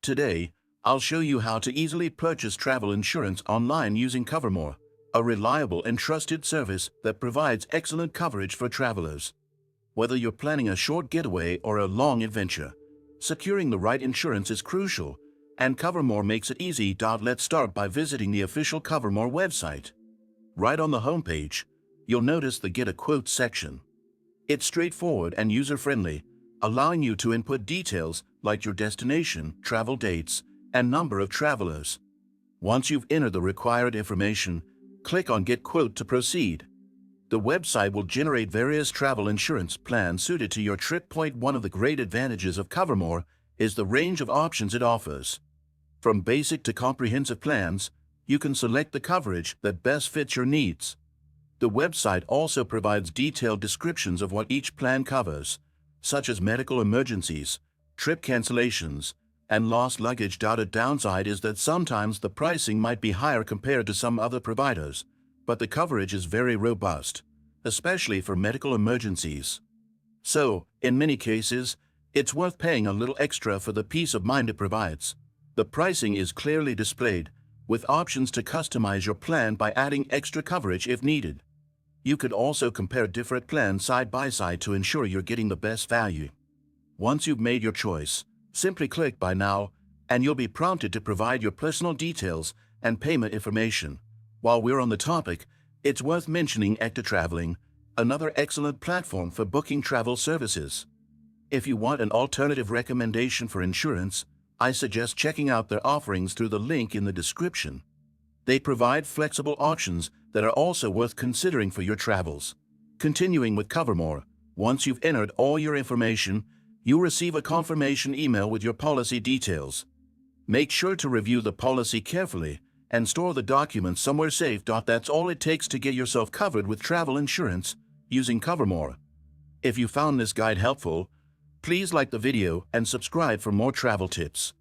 Today, I'll show you how to easily purchase travel insurance online using Covermore, a reliable and trusted service that provides excellent coverage for travelers. Whether you're planning a short getaway or a long adventure, securing the right insurance is crucial, and Covermore makes it easy. Let's start by visiting the official Covermore website. Right on the homepage, you'll notice the Get a Quote section. It's straightforward and user-friendly, allowing you to input details like your destination, travel dates, and number of travelers. Once you've entered the required information, click on Get Quote to proceed. The website will generate various travel insurance plans suited to your trip. One of the great advantages of Covermore is the range of options it offers. From basic to comprehensive plans, you can select the coverage that best fits your needs. The website also provides detailed descriptions of what each plan covers, such as medical emergencies, trip cancellations, and lost luggage. A downside is that sometimes the pricing might be higher compared to some other providers, but the coverage is very robust, especially for medical emergencies. So, in many cases, it's worth paying a little extra for the peace of mind it provides. The pricing is clearly displayed, with options to customize your plan by adding extra coverage if needed. You could also compare different plans side by side to ensure you're getting the best value. Once you've made your choice, simply click Buy Now, and you'll be prompted to provide your personal details and payment information. While we're on the topic, it's worth mentioning Ekta Traveling, another excellent platform for booking travel services. If you want an alternative recommendation for insurance, I suggest checking out their offerings through the link in the description. They provide flexible options that are also worth considering for your travels. Continuing with Covermore, once you've entered all your information, you'll receive a confirmation email with your policy details. Make sure to review the policy carefully and store the documents somewhere safe. That's all it takes to get yourself covered with travel insurance using Covermore. If you found this guide helpful, please like the video and subscribe for more travel tips.